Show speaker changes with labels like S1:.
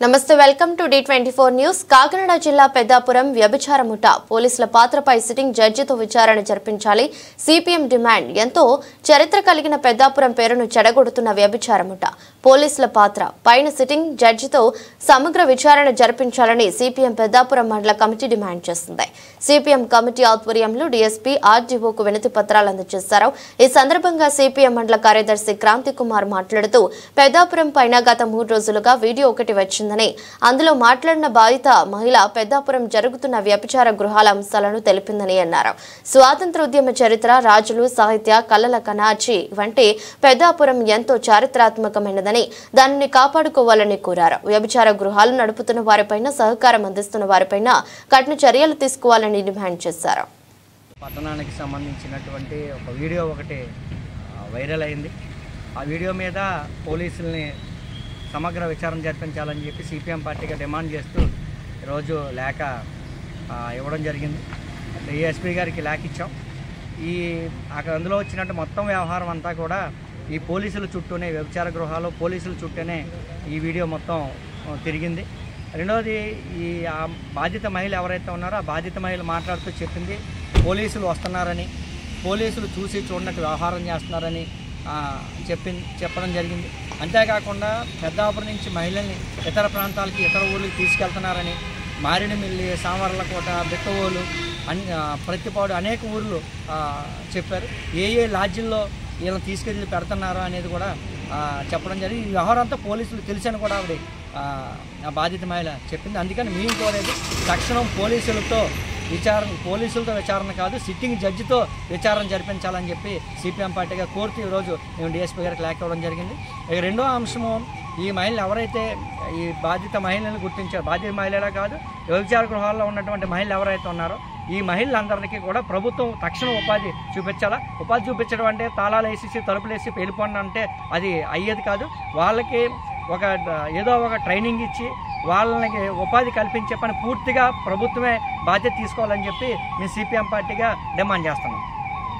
S1: నమస్తే welcome to D24 news. Kakinada జిల్లా పెద్దాపురం వ్యభిచార ముఠా పోలీసుల పాత్రపై సిట్టింగ్ జడ్జితో విచారణ జరిపించాలి. సిపిఎం డిమాండ్. ఎంతో చరిత్ర కలిగిన పెద్దాపురం పేరును చెడగొడుతున్న వ్యభిచార ముఠా పోలీసుల పాత్ర పైన సిట్టింగ్ జడ్జితో సమగ్ర విచారణ జరిపించాలని సిపిఎం పెద్దాపురం మండల కమిటీ డిమాండ్ చేస్తుంది. సిపిఎం కమిటీ ఆధ్వర్యంలో డీఎస్పీ ఆర్డీఓకు వినతి పత్రాలు అందజేశారు. ఈ సందర్భంగా సిపిఎం మండల కార్యదర్శి క్రాంతి కుమార్ మాట్లాడుతూ పెద్దాపురం పైన గత 3 రోజులుగా వీడియో ఒకటి వచ్చింది. అందులో మాట్లాడిన బాధిత మహిళ పెద్దాపురం జరుగుతున్న వ్యభిచార గృహాల అంశాలను తెలిపిందని అన్నారు. స్వాతంత్రోద్యమ చరిత్ర, రాజులు, సాహిత్య, కళల కనాచి వంటి పెద్దాపురం ఎంతో చారిత్రాత్మకమైనదని దానిని కాపాడుకోవాలని కోరారు. వ్యభిచార గృహాలు నడుపుతున్న వారిపైన, సహకారం అందిస్తున్న వారిపైన కఠిన చర్యలు తీసుకోవాలని డిమాండ్ చేశారు.
S2: పట్టణానికి సంబంధించినటువంటి ఒక వీడియో ఒకటి వైరల్ అయింది. ఆ వీడియో మీద పోలీసుల్ని సమగ్ర విచారణ జరిపించాలని చెప్పి సిపిఎం పార్టీగా డిమాండ్ చేస్తూ ఈరోజు లేఖ ఇవ్వడం జరిగింది. డిఎస్పీ గారికి లేఖ ఇచ్చాం. అక్కడ అందులో వచ్చినట్టు మొత్తం వ్యవహారం అంతా కూడా ఈ పోలీసుల చుట్టూనే, వ్యభిచార గృహాలు పోలీసుల చుట్టూనే ఈ వీడియో మొత్తం తిరిగింది. రెండవది, ఆ బాధిత మహిళ ఎవరైతే ఉన్నారో ఆ బాధిత మహిళ మాట్లాడుతూ చెప్పింది పోలీసులు వస్తున్నారని, పోలీసులు చూసి చూడనట్టు వ్యవహారం చేస్తున్నారని చెప్పడం జరిగింది. అంతేకాకుండా పెద్దాపురం నుంచి మహిళల్ని ఇతర ప్రాంతాలకి, ఇతర ఊళ్ళకి తీసుకెళ్తున్నారని, మారేడుమిల్లి, సామర్లకోట, బిక్కవోలు, ప్రతిపాడు అనేక ఊళ్ళు చెప్పారు. ఏ లాడ్జిల్లో వీళ్ళని తీసుకెళ్ళి పెడుతున్నారో అనేది కూడా చెప్పడం జరిగింది. ఈ వ్యవహారం అంతా పోలీసులు తెలుసని కూడా ఆవిడ బాధిత మహిళ చెప్పింది. అందుకని మేము కోరేది తక్షణం పోలీసులతో విచారణ కాదు, సిట్టింగ్ జడ్జితో విచారణ జరిపించాలని చెప్పి సిపిఎం పార్టీగా కోరుతూ ఈరోజు మేము డిఎస్పీ గారికి లేఖ ఇవ్వడం జరిగింది. ఇక రెండో అంశము, ఈ మహిళలు ఎవరైతే ఈ బాధిత మహిళలను గుర్తించారో, బాధిత మహిళలా కాదు, వ్యభిచార గృహాల్లో ఉన్నటువంటి మహిళలు ఎవరైతే ఉన్నారో ఈ మహిళలందరికీ కూడా ప్రభుత్వం తక్షణం ఉపాధి చూపించాలా. ఉపాధి చూపించడం అంటే తాళాలు వేసేసి తలుపులు వేసి వెళ్ళిపోండి అంటే అది అయ్యేది కాదు. వాళ్ళకి ఏదో ఒక ట్రైనింగ్ ఇచ్చి వాళ్ళకి ఉపాధి కల్పించే పని పూర్తిగా ప్రభుత్వమే బాధ్యత తీసుకోవాలని చెప్పి మేము సిపిఎం పార్టీగా డిమాండ్ చేస్తున్నాం.